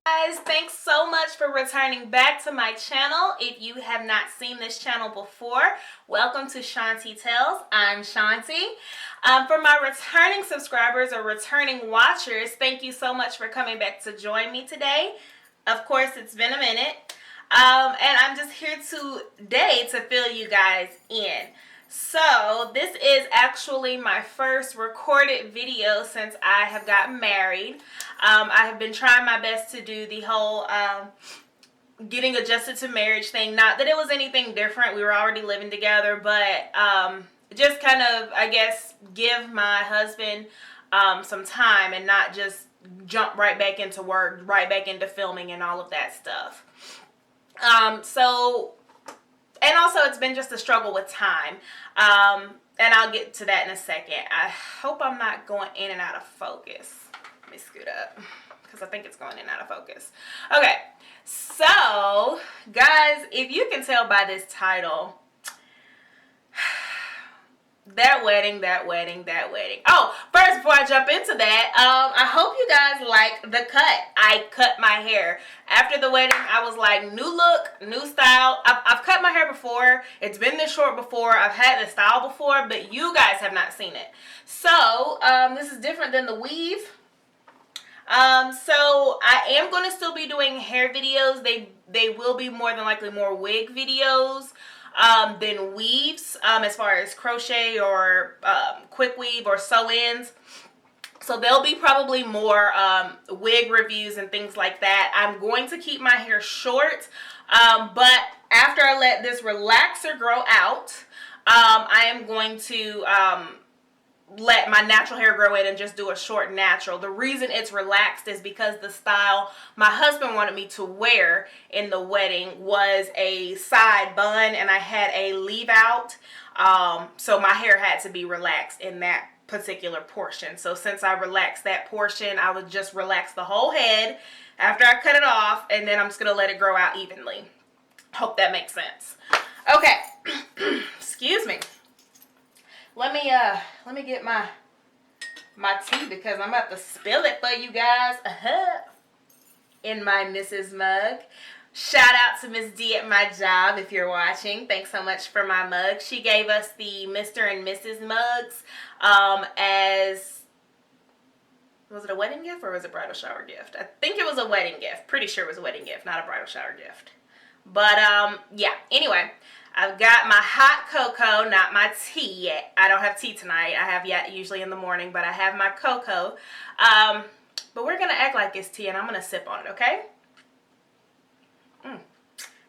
Guys, thanks so much for returning back to my channel. If you have not seen this channel before, welcome to Chaunti Tells. I'm Chaunti. For my returning subscribers or returning watchers, thank you so much for coming back to join me today. Of course, it's been a minute. And I'm just here today to fill you guys in. So this is actually my first recorded video since I have gotten married. I have been trying my best to do the whole getting adjusted to marriage thing. Not that it was anything different. We were already living together, but just kind of, I guess, give my husband some time and not just jump right back into work, right back into filming and all of that stuff. And also it's been just a struggle with time. And I'll get to that in a second. I hope I'm not going in and out of focus. Let me scoot up because I think it's going in and out of focus. Okay, so guys, if you can tell by this title, that wedding. Oh, first, before I jump into that, I hope you guys like the cut. I cut my hair. After the wedding, I was like, new look, new style. I've cut my hair before. It's been this short before. I've had this style before, but you guys have not seen it. So, this is different than the weave. So I am going to still be doing hair videos. They will be more than likely more wig videos than weaves, as far as crochet or quick weave or sew-ins. So there'll be probably more wig reviews and things like that. I'm going to keep my hair short, but after I let this relaxer grow out, I am going to let my natural hair grow in and just do a short natural. The reason it's relaxed is because the style my husband wanted me to wear in the wedding was a side bun, and I had a leave out, so my hair had to be relaxed in that particular portion. So since I relaxed that portion, I would just relax the whole head after I cut it off, and then I'm just gonna let it grow out evenly. Hope that makes sense. Okay. Excuse me. Let me get my tea because I'm about to spill it for you guys. In my Mrs. mug. Shout out to Miss D at my job if you're watching. Thanks so much for my mug. She gave us the Mr. and Mrs. mugs as, was it a wedding gift or was it a bridal shower gift? I think it was a wedding gift. Pretty sure it was a wedding gift, not a bridal shower gift. But yeah, anyway. I've got my hot cocoa, not my tea yet. I don't have tea tonight. I have yet usually in the morning, but I have my cocoa. But we're going to act like it's tea, and I'm going to sip on it, okay?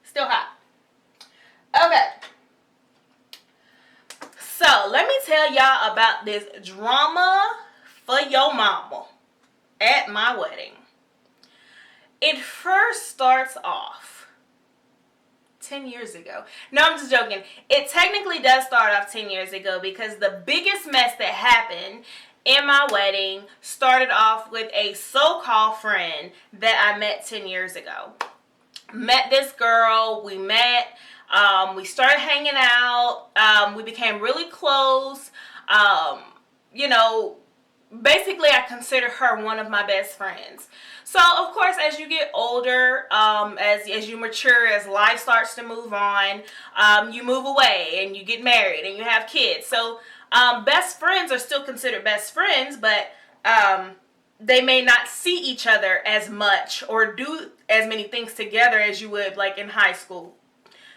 Still hot. Okay. So, let me tell y'all about this drama for your mama at my wedding. It first starts off 10 years ago. No, I'm just joking. It technically does start off 10 years ago because the biggest mess that happened in my wedding started off with a so-called friend that I met 10 years ago. Met this girl. We met. We started hanging out. We became really close. You know, basically I consider her one of my best friends. So, of course, as you get older, as you mature, as life starts to move on, you move away and you get married and you have kids. So, best friends are still considered best friends, but they may not see each other as much or do as many things together as you would like in high school.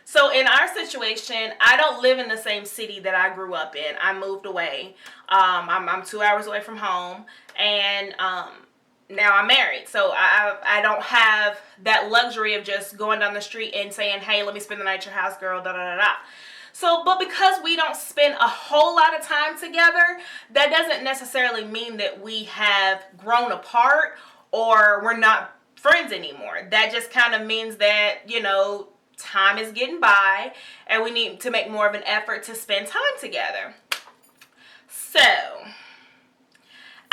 So, in our situation, I don't live in the same city that I grew up in. I moved away. I'm 2 hours away from home, and now I'm married, so I don't have that luxury of just going down the street and saying, hey, let me spend the night at your house, girl, da da da da. So, but because we don't spend a whole lot of time together, that doesn't necessarily mean that we have grown apart or we're not friends anymore. That just kind of means that, you know, time is getting by and we need to make more of an effort to spend time together. So,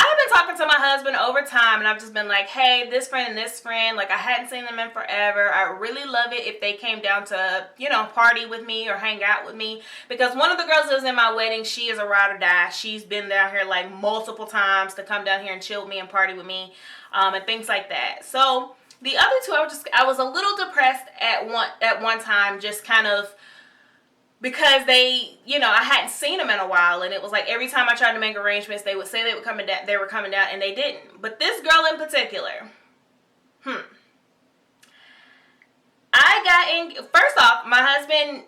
I've been talking to my husband over time and I've just been like, hey, this friend and this friend, like I hadn't seen them in forever. I really love it if they came down to, you know, party with me or hang out with me. Because one of the girls that was in my wedding, she is a ride or die. She's been down here like multiple times to come down here and chill with me and party with me and things like that. So the other two, I was a little depressed at one time, just kind of because they, you know, I hadn't seen them in a while, and it was like every time I tried to make arrangements, they would say they were coming down, and they didn't. But this girl in particular, I got in. First off, my husband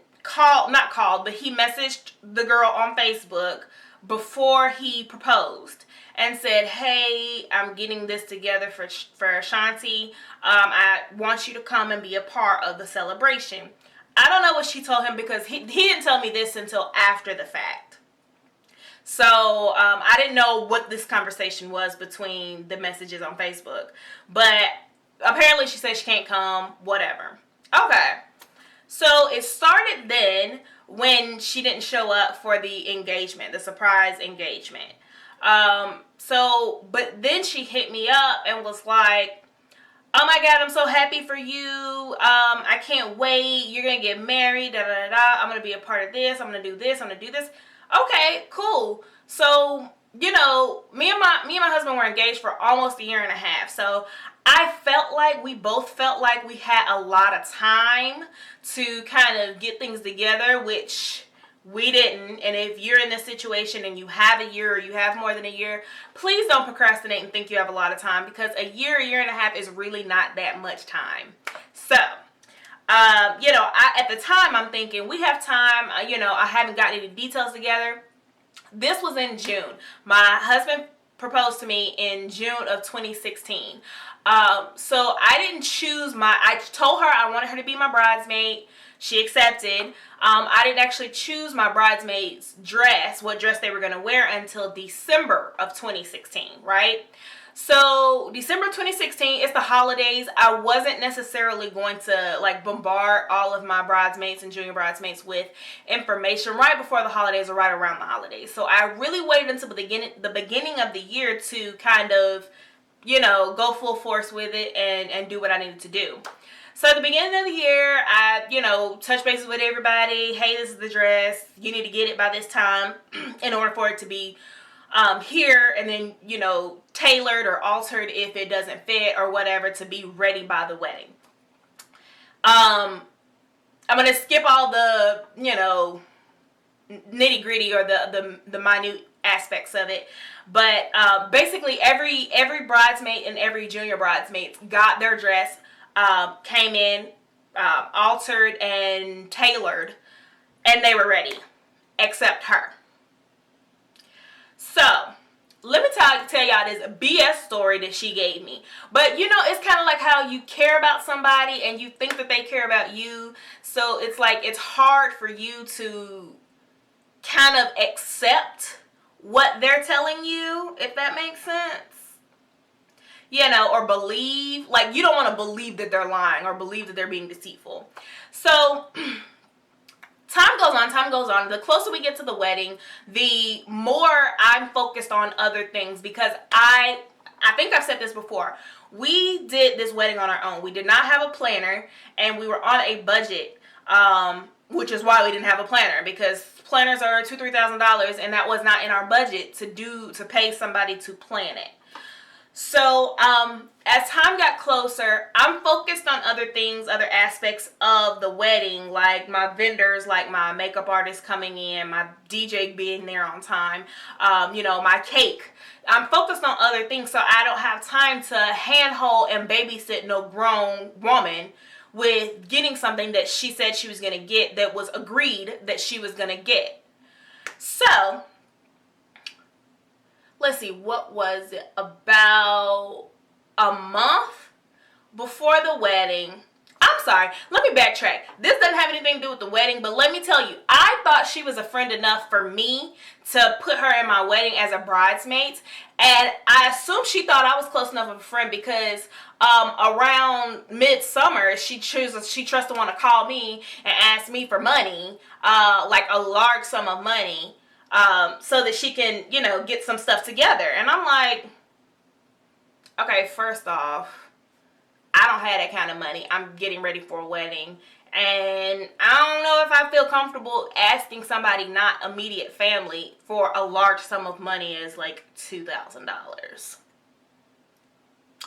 he messaged the girl on Facebook before he proposed and said, hey, I'm getting this together for Chaunti. I want you to come and be a part of the celebration. I don't know what she told him because he didn't tell me this until after the fact. So I didn't know what this conversation was between the messages on Facebook. But apparently she said she can't come, whatever. Okay. So it started then when she didn't show up for the engagement, the surprise engagement. But then she hit me up and was like, oh my God, I'm so happy for you. I can't wait. You're going to get married. Da, da, da, da. I'm going to be a part of this. I'm going to do this. I'm going to do this. Okay, cool. So, you know, me and my husband were engaged for almost a year and a half. So we both felt like we had a lot of time to kind of get things together, which we didn't. And if you're in this situation and you have a year or you have more than a year, please don't procrastinate and think you have a lot of time, because a year and a half is really not that much time. So, you know, at the time I'm thinking we have time. You know, I haven't got any details together. This was in June. My husband proposed to me in June of 2016. So I didn't choose I told her I wanted her to be my bridesmaid. She accepted. I didn't actually choose my bridesmaid's dress, what dress they were going to wear, until December of 2016, right? So December 2016, it's the holidays. I wasn't necessarily going to like bombard all of my bridesmaids and junior bridesmaids with information right before the holidays or right around the holidays. So I really waited until the beginning of the year to kind of, you know, go full force with it and do what I needed to do. So at the beginning of the year, I, you know, touch bases with everybody. Hey, this is the dress. You need to get it by this time in order for it to be here, and then, you know, tailored or altered if it doesn't fit or whatever, to be ready by the wedding. I'm going to skip all the, you know, nitty gritty or the minute aspects of it. But basically every bridesmaid and every junior bridesmaid got their dress, came in, altered and tailored, and they were ready, except her. So, let me tell y'all this BS story that she gave me. But, you know, it's kind of like how you care about somebody and you think that they care about you. So, it's like it's hard for you to kind of accept what they're telling you, if that makes sense. You know, or believe, like, you don't want to believe that they're lying or believe that they're being deceitful. So, time goes on. The closer we get to the wedding, the more I'm focused on other things, because I think I've said this before. We did this wedding on our own. We did not have a planner, and we were on a budget, which is why we didn't have a planner, because planners are $2,000-$3,000, and that was not in our budget to pay somebody to plan it. So, as time got closer, I'm focused on other things, other aspects of the wedding, like my vendors, like my makeup artist coming in, my DJ being there on time, you know, my cake. I'm focused on other things, so I don't have time to handhold and babysit no grown woman with getting something that she said she was going to get, that was agreed that she was going to get. So, let's see, what was it? About a month before the wedding, I'm sorry. Let me backtrack. This doesn't have anything to do with the wedding, but let me tell you, I thought she was a friend enough for me to put her in my wedding as a bridesmaid, and I assumed she thought I was close enough of a friend because around midsummer she trusts to want to call me and ask me for money, like a large sum of money, so that she can, you know, get some stuff together. And I'm like, okay, first off, I don't have that kind of money. I'm getting ready for a wedding. And I don't know if I feel comfortable asking somebody not immediate family for a large sum of money as like $2,000.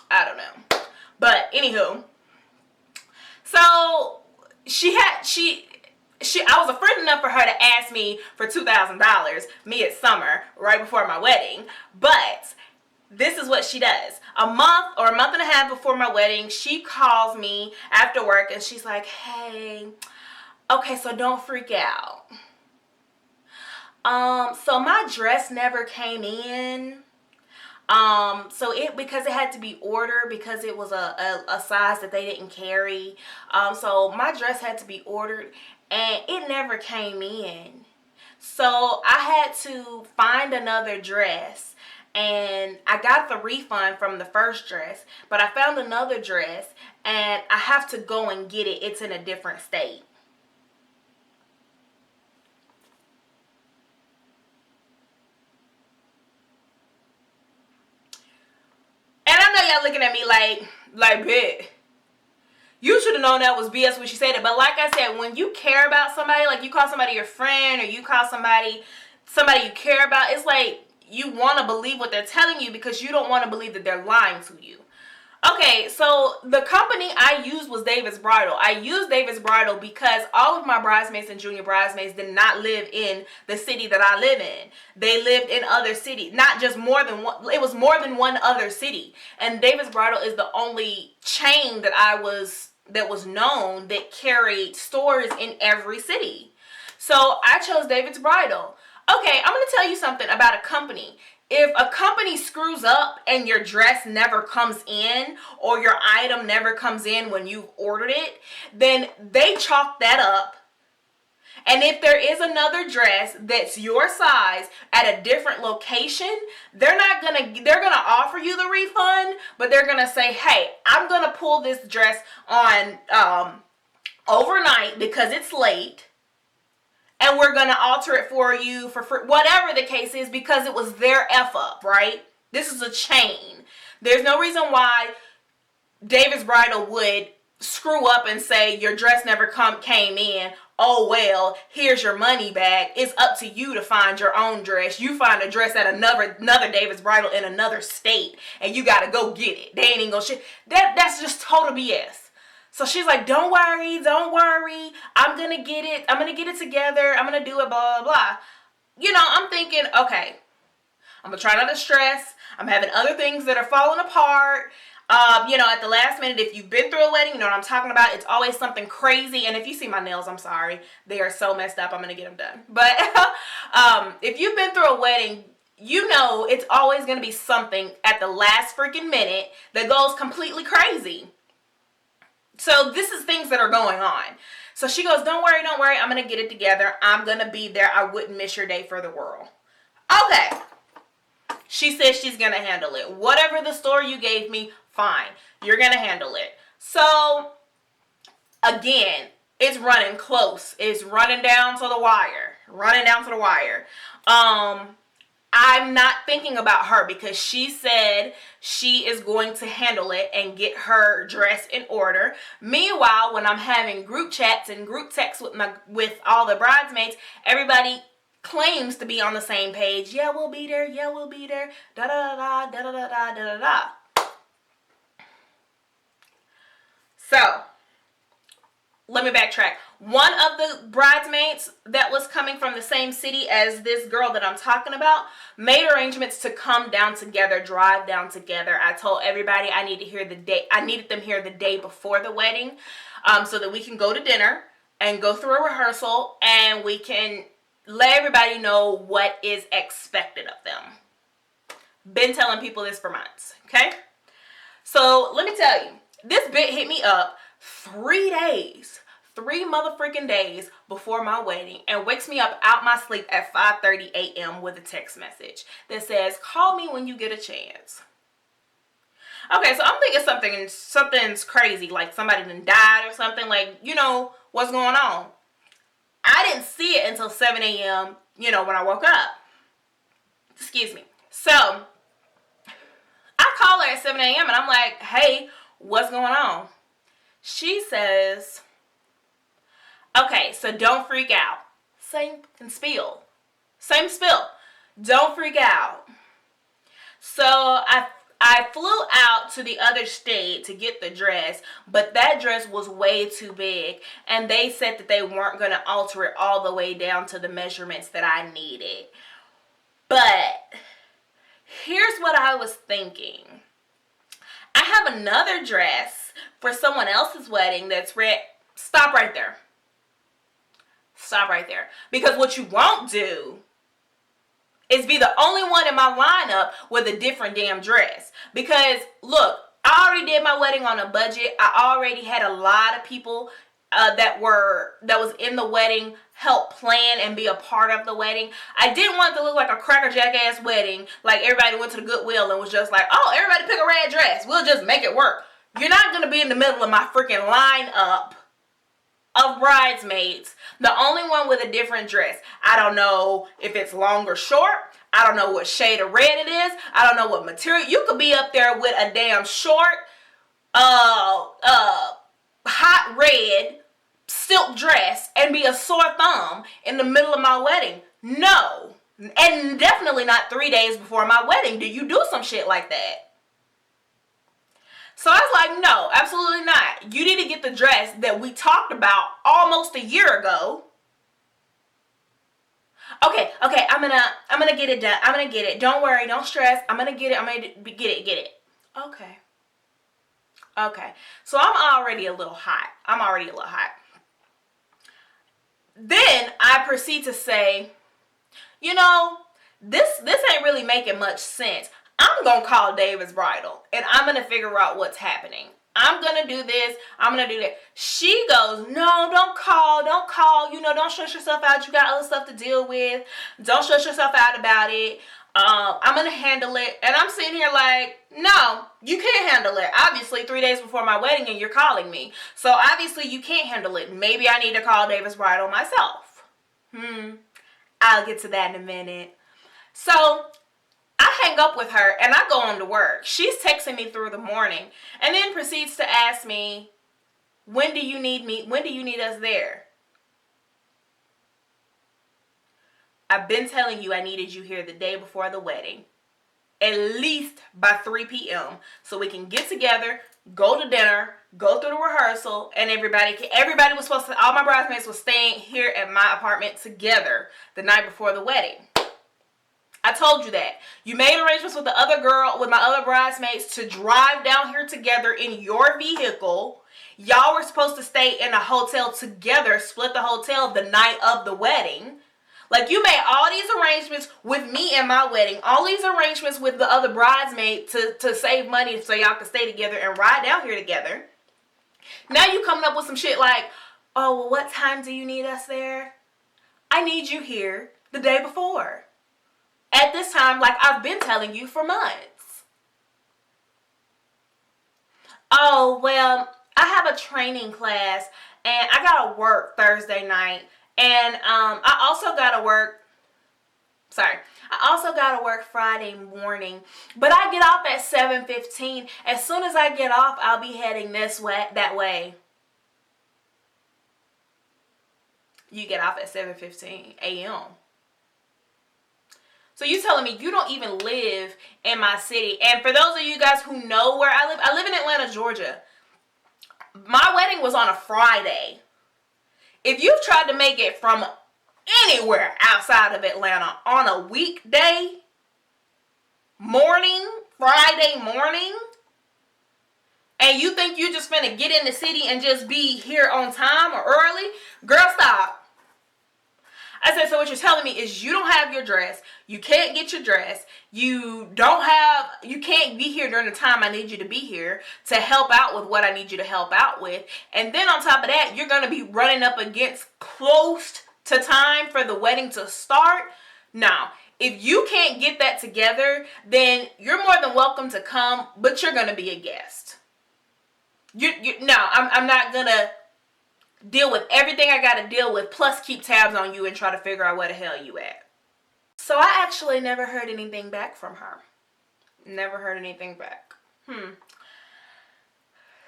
I don't know. But anywho. So I was a friend enough for her to ask me for $2,000 mid-summer right before my wedding. But this is what she does. A month or a month and a half before my wedding, she calls me after work and she's like, hey, okay, so don't freak out. So my dress never came in. Because it had to be ordered because it was a size that they didn't carry. So my dress had to be ordered and it never came in. So I had to find another dress. And I got the refund from the first dress, but I found another dress and I have to go and get it. It's in a different state. And I know y'all looking at me like, bitch, you should have known that was BS when she said it. But like I said, when you care about somebody, like you call somebody your friend or you call somebody you care about, it's like, you want to believe what they're telling you because you don't want to believe that they're lying to you. Okay, so the company I used was David's Bridal. I used David's Bridal because all of my bridesmaids and junior bridesmaids did not live in the city that I live in. They lived in other cities, not just more than one. It was more than one other city. And David's Bridal is the only chain that was known that carried stores in every city. So I chose David's Bridal. Okay, I'm going to tell you something about a company. If a company screws up and your dress never comes in or your item never comes in when you've ordered it, then they chalk that up. And if there is another dress that's your size at a different location, they're going to offer you the refund, but they're going to say, hey, I'm going to pull this dress on overnight because it's late. And we're going to alter it for you for whatever the case is because it was their F up, right? This is a chain. There's no reason why David's Bridal would screw up and say your dress never came in. Oh, well, here's your money back. It's up to you to find your own dress. You find a dress at another David's Bridal in another state and you got to go get it. They ain't even going to shit. That's just total BS. So she's like, don't worry. I'm going to get it. I'm going to get it together. I'm going to do it, blah, blah, blah. You know, I'm thinking, okay, I'm going to try not to stress. I'm having other things that are falling apart. You know, at the last minute, if you've been through a wedding, you know what I'm talking about. It's always something crazy. And if you see my nails, I'm sorry. They are so messed up. I'm going to get them done. But if you've been through a wedding, you know it's always going to be something at the last freaking minute that goes completely crazy. So this is things that are going on. So she goes, don't worry. I'm going to get it together. I'm going to be there. I wouldn't miss your day for the world. Okay. She says she's going to handle it. Whatever the story you gave me, fine. You're going to handle it. So, again, it's running close. It's running down to the wire. I'm not thinking about her because she said she is going to handle it and get her dress in order. Meanwhile, when I'm having group chats and group texts with all the bridesmaids, everybody claims to be on the same page. Yeah, we'll be there. Da da da da da da da da. So, let me backtrack. One of the bridesmaids that was coming from the same city as this girl that I'm talking about made arrangements to come down together, drive down together. I told everybody I needed them here the day before the wedding, so that we can go to dinner and go through a rehearsal and we can let everybody know what is expected of them. Been telling people this for months, okay? So let me tell you, this bitch hit me up 3 days, 3 motherfucking days before my wedding, and wakes me up out my sleep at 5:30 a.m. with a text message that says, call me when you get a chance. Okay, so I'm thinking something's crazy, like somebody done died or something, like, what's going on? I didn't see it until 7 a.m., when I woke up. Excuse me. So, I call her at 7 a.m. and I'm like, hey, what's going on? She says, okay, so don't freak out. Same spill. Don't freak out. So I flew out to the other state to get the dress, but that dress was way too big, and they said that they weren't going to alter it all the way down to the measurements that I needed. But here's what I was thinking. I have another dress for someone else's wedding that's red. Stop right there. Because what you won't do is be the only one in my lineup with a different damn dress. Because, look, I already did my wedding on a budget. I already had a lot of people that was in the wedding help plan and be a part of the wedding. I didn't want it to look like a crackerjack ass wedding, like everybody went to the Goodwill and was just like, oh, everybody pick a red dress, we'll just make it work. You're not going to be in the middle of my freaking lineup of bridesmaids, the only one with a different dress. I don't know if it's long or short. I don't know what shade of red it is. I don't know what material. You could be up there with a damn short, hot red silk dress and be a sore thumb in the middle of my wedding. No. And definitely not 3 days before my wedding do you do some shit like that. So I was like, no, absolutely not. You need to get the dress that we talked about almost a year ago. Okay, I'm gonna get it done. I'm gonna get it. Don't worry, don't stress. I'm gonna get it. Get it. Okay. So I'm already a little hot. Then I proceed to say, this ain't really making much sense. I'm going to call David's Bridal, and I'm going to figure out what's happening. I'm going to do this. I'm going to do that. She goes, no, don't call. Don't stress yourself out. You got other stuff to deal with. Don't stress yourself out about it. I'm going to handle it. And I'm sitting here like, no, you can't handle it. Obviously, 3 days before my wedding, and you're calling me. So obviously, you can't handle it. Maybe I need to call David's Bridal myself. I'll get to that in a minute. So I hang up with her and I go on to work. She's texting me through the morning and then proceeds to ask me, when do you need me? When do you need us there? I've been telling you I needed you here the day before the wedding. At least by 3 p.m. so we can get together, go to dinner, go through the rehearsal, and all my bridesmaids was staying here at my apartment together the night before the wedding. I told you that. You made arrangements with my other bridesmaids to drive down here together in your vehicle. Y'all were supposed to stay in a hotel together, split the hotel the night of the wedding. Like, you made all these arrangements with me and my wedding, all these arrangements with the other bridesmaid to save money so y'all can stay together and ride down here together. Now you coming up with some shit like, oh, well, what time do you need us there? I need you here the day before. At this time, like I've been telling you for months. Oh, well, I have a training class and I gotta work Thursday night. And I also gotta work Friday morning. But I get off at 7:15. As soon as I get off, I'll be heading that way. You get off at 7:15 a.m. So you telling me you don't even live in my city. And for those of you guys who know where I live in Atlanta, Georgia. My wedding was on a Friday. If you've tried to make it from anywhere outside of Atlanta on a weekday morning, Friday morning, and you think you just finna get in the city and just be here on time or early, girl, stop. I said, so what you're telling me is you don't have your dress. You can't get your dress. You can't be here during the time I need you to be here to help out with what I need you to help out with. And then on top of that, you're going to be running up against close to time for the wedding to start. Now, if you can't get that together, then you're more than welcome to come, but you're going to be a guest. I'm not going to deal with everything I got to deal with, plus keep tabs on you and try to figure out where the hell you at. So I actually never heard anything back from her. Never heard anything back.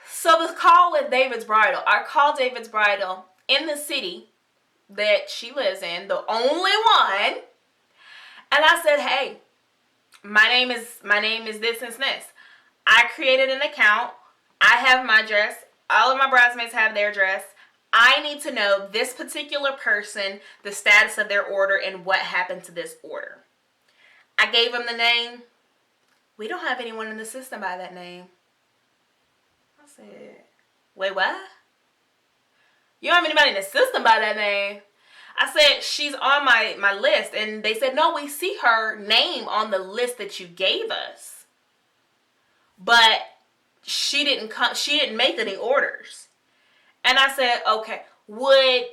So the call with David's Bridal. I called David's Bridal in the city that she lives in, the only one. And I said, hey, my name is this and this. I created an account. I have my dress. All of my bridesmaids have their dress. I need to know this particular person, the status of their order, and what happened to this order. I gave them the name. We don't have anyone in the system by that name. I said, wait, what? You don't have anybody in the system by that name? I said, she's on my list. And they said, no, we see her name on the list that you gave us. But she didn't make any orders. And I said, okay, would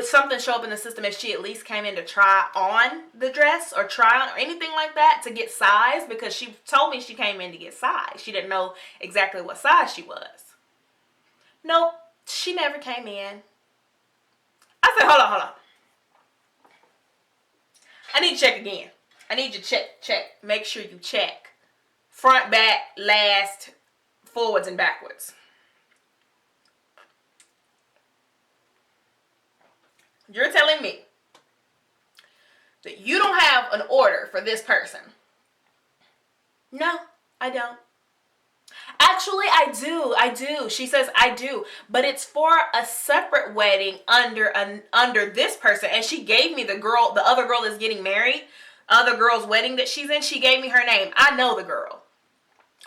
something show up in the system if she at least came in to try on the dress or try on or anything like that to get size? Because she told me she came in to get size. She didn't know exactly what size she was. Nope, she never came in. I said, hold on. I need to check again. I need you to check. Make sure you check. Front, back, last, forwards, and backwards. You're telling me that you don't have an order for this person? No, I don't. Actually, I do. She says I do, but it's for a separate wedding under this person. And she gave me the other girl that's getting married, other girl's wedding that she's in. She gave me her name. I know the girl.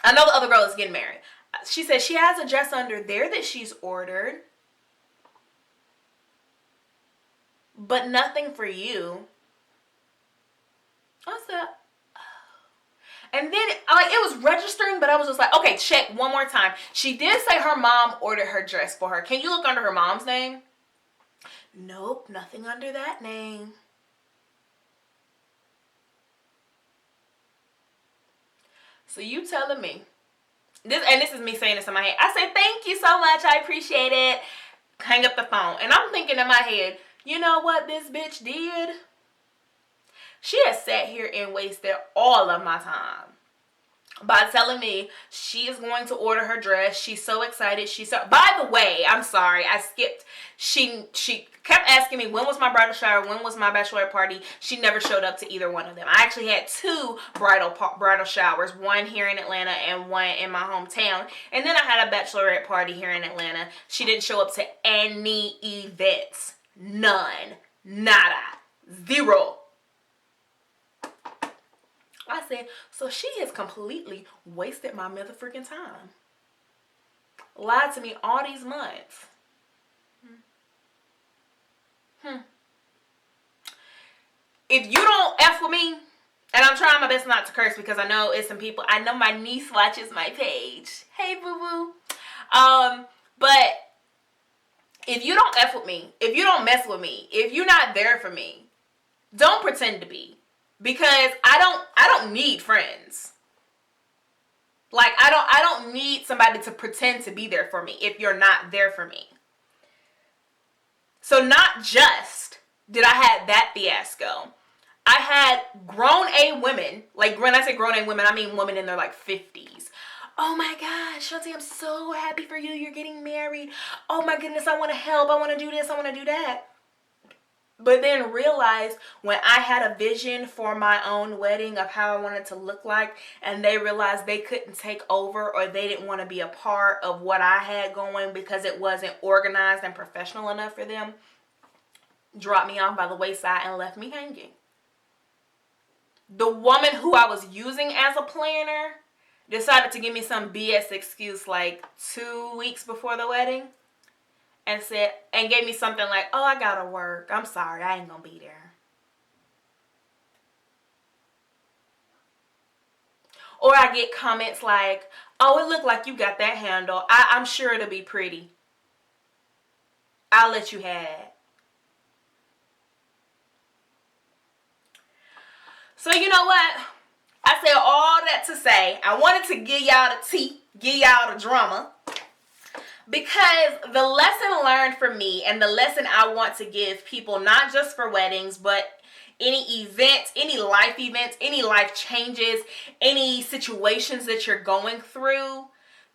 I know the other girl that's getting married. She says she has a dress under there that she's ordered, but nothing for you. I said, and then it was registering, but I was just like, okay, check one more time. She did say her mom ordered her dress for her. Can you look under her mom's name? Nope, nothing under that name. So you telling me this is me saying this in my head. I said, thank you so much. I appreciate it. Hang up the phone. And I'm thinking in my head, you know what this bitch did? She has sat here and wasted all of my time by telling me she is going to order her dress. She's so excited. By the way, I'm sorry, I skipped. She kept asking me when was my bridal shower, when was my bachelorette party. She never showed up to either one of them. I actually had two bridal showers, one here in Atlanta and one in my hometown. And then I had a bachelorette party here in Atlanta. She didn't show up to any events. None. Nada. Zero. I said, so she has completely wasted my motherfucking time. Lied to me all these months. If you don't F with me, and I'm trying my best not to curse because I know it's some people, I know my niece watches my page. Hey, boo-boo. But if you don't F with me, if you don't mess with me, if you're not there for me, don't pretend to be. Because I don't need friends. Like, I don't need somebody to pretend to be there for me if you're not there for me. So not just did I have that fiasco, I had grown A women, like when I say grown A women, I mean women in their like 50s. Oh my gosh, Chaunti, I'm so happy for you. You're getting married. Oh my goodness, I want to help. I want to do this. I want to do that. But then realized when I had a vision for my own wedding of how I wanted to look like, and they realized they couldn't take over or they didn't want to be a part of what I had going because it wasn't organized and professional enough for them, dropped me off by the wayside and left me hanging. The woman who I was using as a planner decided to give me some BS excuse like 2 weeks before the wedding. and gave me something like, "Oh, I gotta work. I'm sorry, I ain't gonna be there." Or I get comments like, "Oh, it looked like you got that handle. I'm sure it'll be pretty. I'll let you have it." So you know what? I said all that to say, I wanted to give y'all the tea, give y'all the drama. Because the lesson learned for me, and the lesson I want to give people, not just for weddings, but any events, any life changes, any situations that you're going through,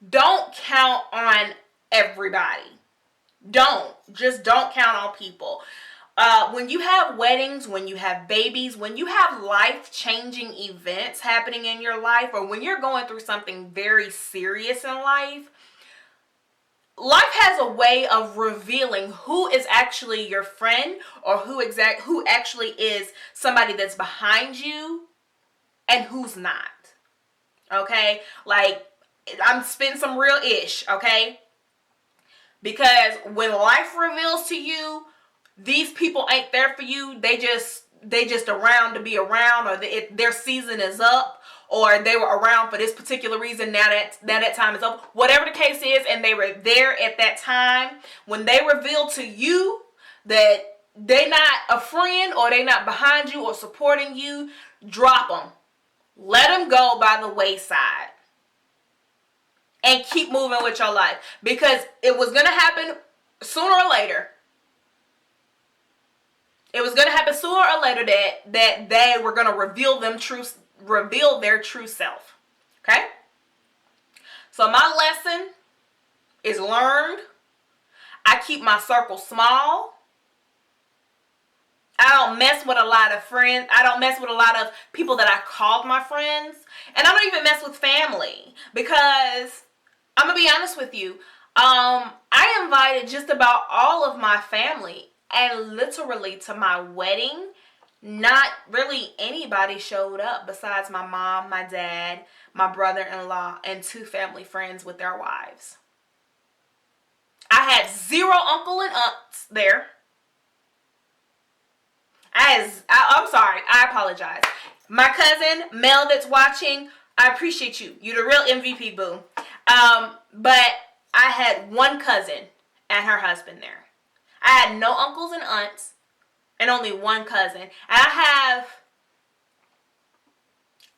don't count on everybody. Just don't count on people. When you have weddings, when you have babies, when you have life-changing events happening in your life, or when you're going through something very serious in life has a way of revealing who is actually your friend, or who actually is somebody that's behind you and who's not. Okay? Like, I'm spitting some real ish, okay? Because when life reveals to you, these people ain't there for you. They just around to be around, or their season is up, or they were around for this particular reason. Now that time is up. Whatever the case is, and they were there at that time. When they reveal to you that they not a friend, or they not behind you or supporting you, drop them. Let them go by the wayside. And keep moving with your life. Because it was going to happen sooner or later. It was going to happen sooner or later that they were going to reveal their true self. Okay? So my lesson is learned. I keep my circle small. I don't mess with a lot of friends. I don't mess with a lot of people that I called my friends. And I don't even mess with family. Because, I'm going to be honest with you, I invited just about all of my family. And literally to my wedding, not really anybody showed up besides my mom, my dad, my brother-in-law, and 2 family friends with their wives. I had 0 uncle and aunts there. I'm sorry, I apologize. My cousin, Mel, that's watching, I appreciate you. You're the real MVP, boo. But I had 1 cousin and her husband there. I had no uncles and aunts, and only 1 cousin. And I have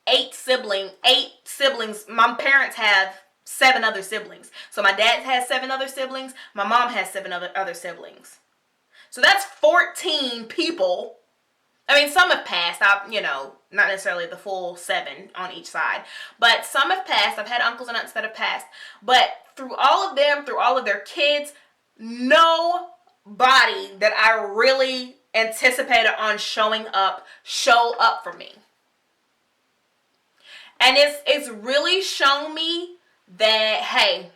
8 siblings. My parents have 7 other siblings. So my dad has 7 other siblings. My mom has 7 other siblings. So that's 14 people. I mean, some have passed. Not necessarily the full 7 on each side. But some have passed. I've had uncles and aunts that have passed. But through all of them, through all of their kids, nobody that I really anticipated on show up for me. And it's really shown me that, hey,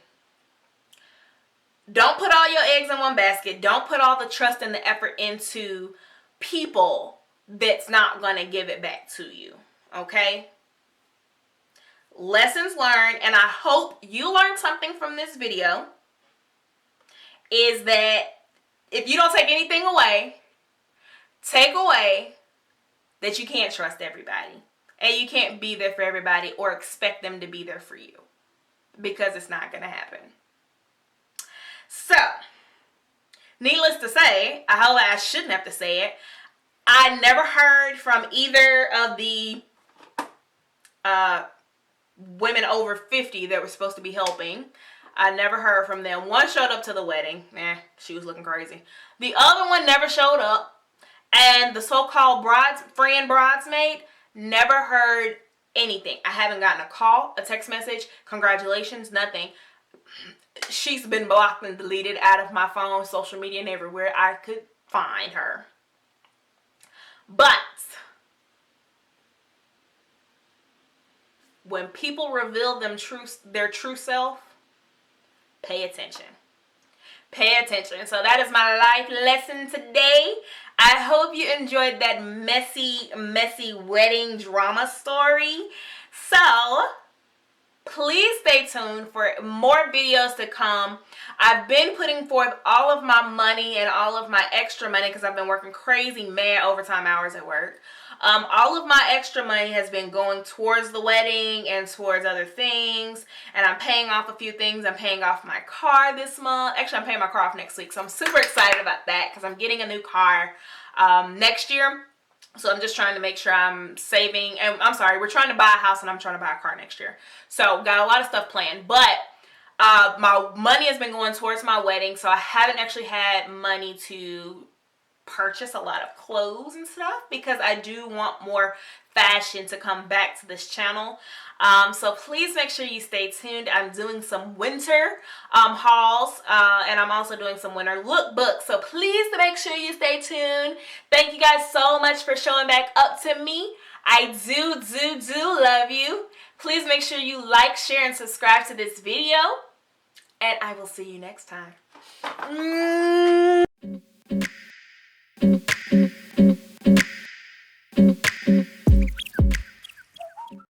don't put all your eggs in one basket. Don't put all the trust and the effort into people that's not going to give it back to you. Okay? Lessons learned, and I hope you learned something from this video, is that if you don't take anything away, take away that you can't trust everybody. And you can't be there for everybody or expect them to be there for you. Because it's not going to happen. So, needless to say, I shouldn't have to say it, I never heard from either of the women over 50 that were supposed to be helping. I never heard from them. One showed up to the wedding. She was looking crazy. The other one never showed up. And the so-called bridesmaid, never heard anything. I haven't gotten a call, a text message, congratulations, nothing. She's been blocked and deleted out of my phone, social media, and everywhere I could find her. But when people reveal their true self, pay attention. Pay attention. So that is my life lesson today. I hope you enjoyed that messy wedding drama story. So, Please stay tuned for more videos to come. I've been putting forth all of my money and all of my extra money because I've been working crazy mad overtime hours at work. All of my extra money has been going towards the wedding and towards other things, and I'm paying off a few things. I'm paying off my car this month. Actually, I'm paying my car off next week, so I'm super excited about that because I'm getting a new car next year. So I'm just trying to make sure I'm saving. And I'm sorry, we're trying to buy a house and I'm trying to buy a car next year. So got a lot of stuff planned. But my money has been going towards my wedding, so I haven't actually had money to purchase a lot of clothes and stuff because I do want more fashion to come back to this channel. So please make sure you stay tuned. I'm doing some winter hauls and I'm also doing some winter lookbooks, so please make sure you stay tuned. Thank you guys so much for showing back up to me. I do love you. Please make sure you like, share, and subscribe to this video, and I will see you next time.